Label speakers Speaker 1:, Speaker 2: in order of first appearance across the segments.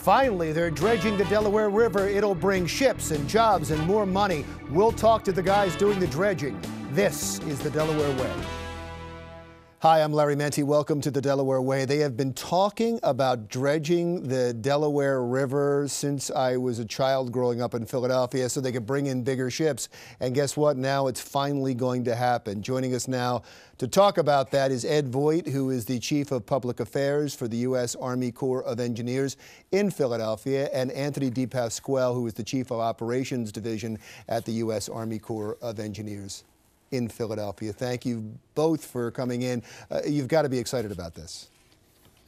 Speaker 1: Finally, they're dredging the Delaware River. It'll bring ships and jobs and more money. We'll talk to the guys doing the dredging. This is the Delaware Way. Hi, I'm Larry Menti. Welcome to the Delaware Way. They have been talking about dredging the Delaware River since I was a child growing up in Philadelphia so they could bring in bigger ships. And guess what? Now it's finally going to happen. Joining us now to talk about that is Ed Voigt, who is the Chief of Public Affairs for the U.S. Army Corps of Engineers in Philadelphia, and Anthony DePasquale, who is the Chief of Operations Division at the U.S. Army Corps of Engineers in Philadelphia. Thank you both for coming in. You've got to be excited about this.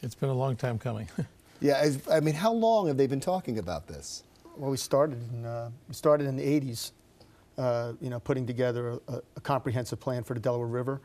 Speaker 2: It's been a long time coming.
Speaker 1: Yeah, I mean, how long have they been talking about this?
Speaker 3: Well, we started in the 80s, putting together a comprehensive plan for the Delaware River,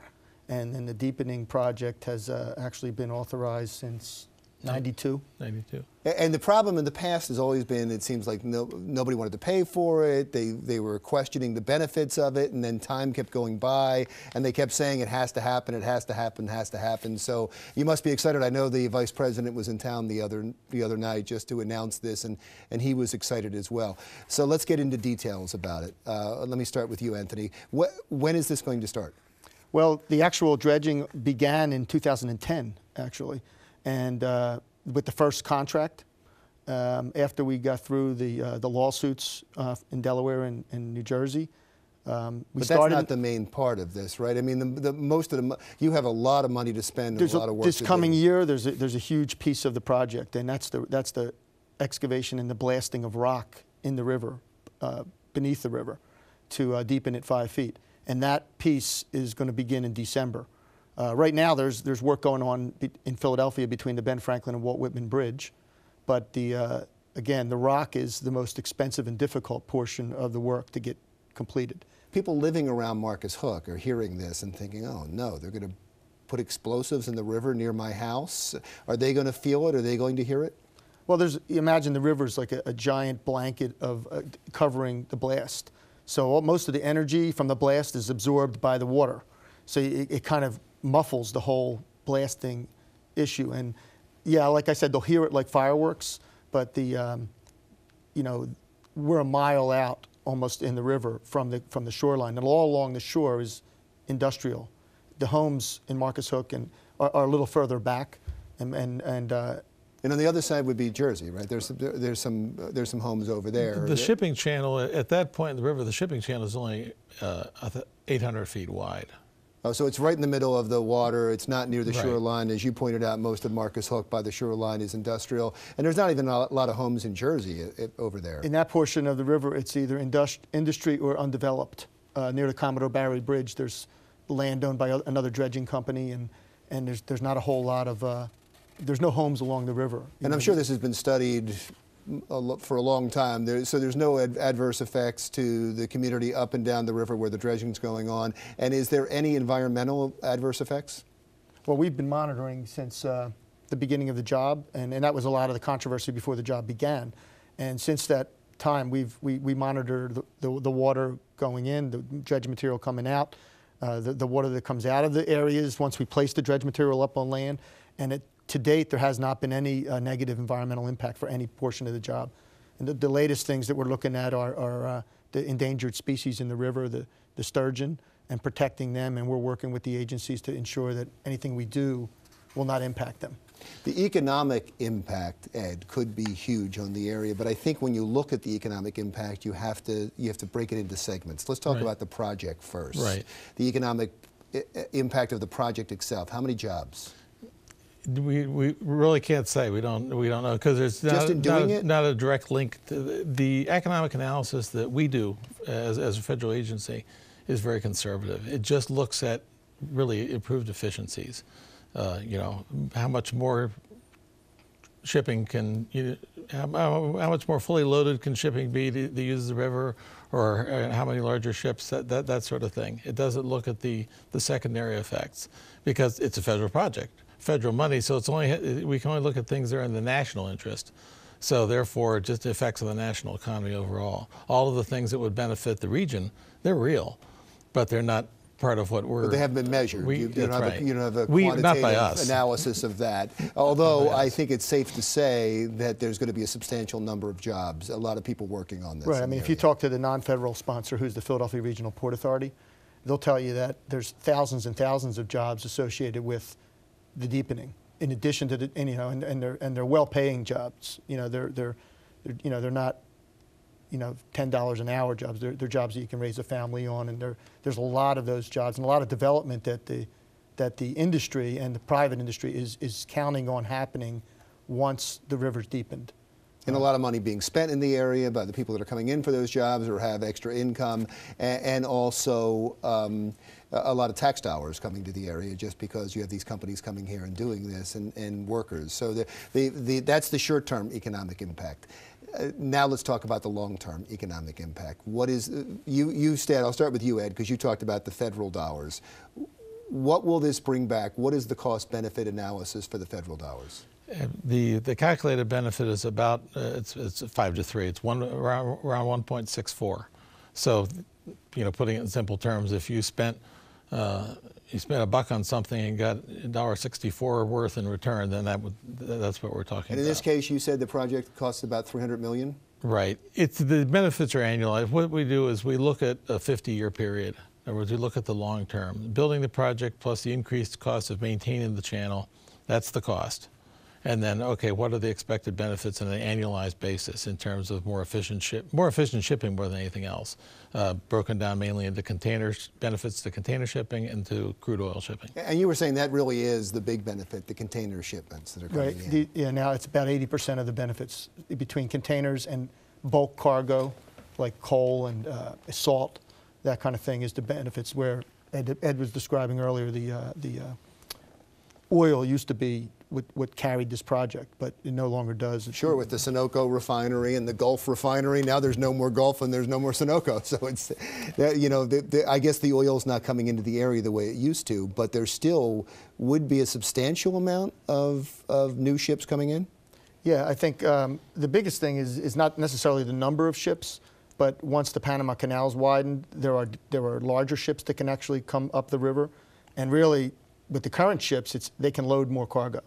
Speaker 3: and then the deepening project has actually been authorized since 92.
Speaker 2: 92.
Speaker 1: And the problem in the past has always been, it seems like nobody wanted to pay for it. They were questioning the benefits of it, and then time kept going by, and they kept saying it has to happen, it has to happen, it has to happen. So you must be excited. I know the Vice President was in town the other night just to announce this, and he was excited as well. So let's get into details about it. Let me start with you, Anthony. When is this going to start?
Speaker 3: Well, the actual dredging began in 2010, actually. And with the first contract, after we got through the lawsuits in Delaware and New Jersey,
Speaker 1: but that's not the main part of this, right? I mean, you have a lot of money to spend and a lot of work to do.
Speaker 3: This coming year, there's a huge piece of the project, and that's the excavation and the blasting of rock in the river, beneath the river, to deepen it 5 feet. And that piece is going to begin in December. Right now, there's work going on in Philadelphia between the Ben Franklin and Walt Whitman Bridge, but again, the rock is the most expensive and difficult portion of the work to get completed.
Speaker 1: People living around Marcus Hook are hearing this and thinking, oh no, they're going to put explosives in the river near my house. Are they going to feel it? Are they going to hear it?
Speaker 3: Well, imagine the river's like a giant blanket of covering the blast. So most of the energy from the blast is absorbed by the water. So it kind of muffles the whole blasting issue. And yeah, like I said, they'll hear it like fireworks, but we're a mile out almost in the river from the shoreline. And all along the shore is industrial. The homes in Marcus Hook are a little further back, and on
Speaker 1: the other side would be Jersey, right? There's some homes over there.
Speaker 2: The shipping channel at that point in the river, the shipping channel is only 800 feet wide.
Speaker 1: Oh, so it's right in the middle of the water. It's not near the shoreline. As you pointed out, most of Marcus Hook by the shoreline is industrial. And there's not even a lot of homes in Jersey over there.
Speaker 3: In that portion of the river, it's either industry or undeveloped. Near the Commodore Barry Bridge, there's land owned by another dredging company, and there's not a whole lot of, there's no homes along the river.
Speaker 1: And I'm sure this has been studied for a long time. So there's no adverse effects to the community up and down the river where the dredging is going on. And is there any environmental adverse effects?
Speaker 3: Well, we've been monitoring since the beginning of the job, and that was a lot of the controversy before the job began. And since that time, we monitor the water going in, the dredge material coming out, the water that comes out of the areas once we place the dredge material up on land, and to date, there has not been any negative environmental impact for any portion of the job. And the latest things that we're looking at are the endangered species in the river, the sturgeon, and protecting them. And we're working with the agencies to ensure that anything we do will not impact them.
Speaker 1: The economic impact, Ed, could be huge on the area, but I think when you look at the economic impact, you have to break it into segments. Let's talk about the project first. Right. The economic impact of the project itself. How many jobs?
Speaker 2: We really can't say. We don't know, because there's not a direct link. The economic analysis that we do as a federal agency is very conservative. It just looks at really improved efficiencies. How much more shipping how much more fully loaded can shipping be to use the river, or how many larger ships, that sort of thing. It doesn't look at the secondary effects, because it's a federal project. Federal money, so we can only look at things that are in the national interest. So therefore, just the effects on the national economy overall. All of the things that would benefit the region, they're real, but they're not part of what we're...
Speaker 1: But they haven't been measured. You don't have a
Speaker 2: not by us.
Speaker 1: quantitative analysis of that. Although I think it's safe to say that there's going to be a substantial number of jobs, a lot of people working on this.
Speaker 3: Right. I mean, if you talk to the non-federal sponsor, who's the Philadelphia Regional Port Authority, they'll tell you that there's thousands and thousands of jobs associated with the deepening. In addition to the, and they're well-paying jobs. They're not, $10 an hour jobs. They're jobs that you can raise a family on, and there's a lot of those jobs and a lot of development that the industry and the private industry is counting on happening once the river's deepened.
Speaker 1: And a lot of money being spent in the area by the people that are coming in for those jobs or have extra income, and also a lot of tax dollars coming to the area just because you have these companies coming here and doing this, and workers. So that's the short-term economic impact. Now let's talk about the long-term economic impact. What is, I'll start with you, Ed, because you talked about the federal dollars. What will this bring back? What is the cost-benefit analysis for the federal dollars?
Speaker 2: The calculated benefit is about, it's 5 to 3. It's around 1.64. So, putting it in simple terms, if you spent $1 on something and got $1.64 worth in return, then that's what we're talking about.
Speaker 1: And in this case, you said the project costs about $300 million?
Speaker 2: Right. The benefits are annualized. What we do is we look at a 50-year period. In other words, we look at the long term. Building the project plus the increased cost of maintaining the channel, that's the cost. And then, okay, what are the expected benefits on an annualized basis in terms of more efficient shipping more than anything else, broken down mainly into benefits to container shipping and to crude oil shipping.
Speaker 1: And you were saying that really is the big benefit, the container shipments that are coming in.
Speaker 3: Yeah, now it's about 80% of the benefits between containers and bulk cargo, like coal and salt, that kind of thing is the benefits where Ed was describing earlier, the oil used to be what carried this project, but it no longer does.
Speaker 1: Sure, with the Sunoco refinery and the Gulf refinery, now there's no more Gulf and there's no more Sunoco. So it's, I guess the oil's not coming into the area the way it used to, but there still would be a substantial amount of new ships coming in?
Speaker 3: Yeah, I think the biggest thing is not necessarily the number of ships, but once the Panama Canal's widened, there are larger ships that can actually come up the river, and really, with the current ships, they can load more cargo.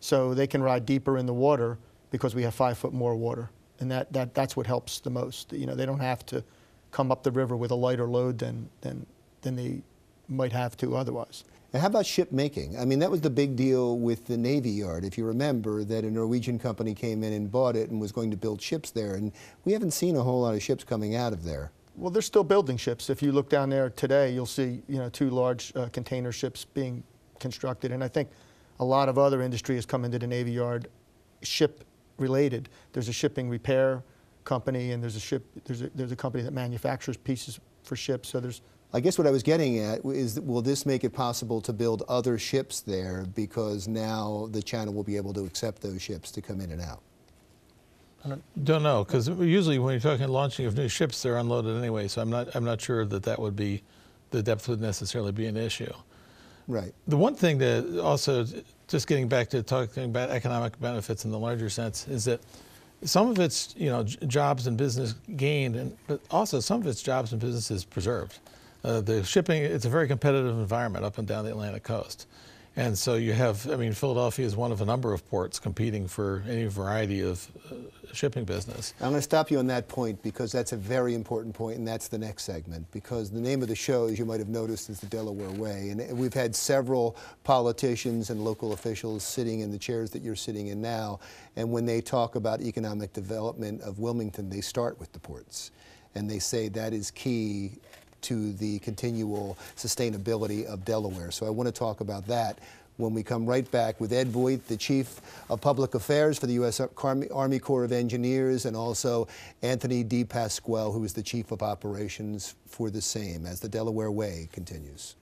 Speaker 3: So they can ride deeper in the water because we have 5 foot more water. And that's what helps the most. They don't have to come up the river with a lighter load than they might have to otherwise.
Speaker 1: And how about ship making? I mean, that was the big deal with the Navy Yard. If you remember that a Norwegian company came in and bought it and was going to build ships there. And we haven't seen a whole lot of ships coming out of there.
Speaker 3: Well, they're still building ships. If you look down there today, you'll see 2 large container ships being constructed. And I think a lot of other industry has come into the Navy Yard ship related. There's a shipping repair company, and there's a company that manufactures pieces for ships. So
Speaker 1: I guess what I was getting at is, will this make it possible to build other ships there because now the channel will be able to accept those ships to come in and out?
Speaker 2: Don't know, because usually when you're talking launching of new ships, they're unloaded anyway. So I'm not sure that would be, the depth would necessarily be an issue.
Speaker 1: Right.
Speaker 2: The one thing that also, just getting back to talking about economic benefits in the larger sense, is that some of it's jobs and business gained, but also some of it's jobs and businesses preserved. The shipping, it's a very competitive environment up and down the Atlantic coast. And so you have, Philadelphia is one of a number of ports competing for any variety of shipping business.
Speaker 1: I'm going to stop you on that point because that's a very important point, and that's the next segment. Because the name of the show, as you might have noticed, is the Delaware Way. And we've had several politicians and local officials sitting in the chairs that you're sitting in now. And when they talk about economic development of Wilmington, they start with the ports. And they say that is key to the continual sustainability of Delaware. So I want to talk about that when we come right back with Ed Voigt, the Chief of Public Affairs for the U.S. Army Corps of Engineers, and also Anthony DePasquale, who is the Chief of Operations for the same, as the Delaware Way continues.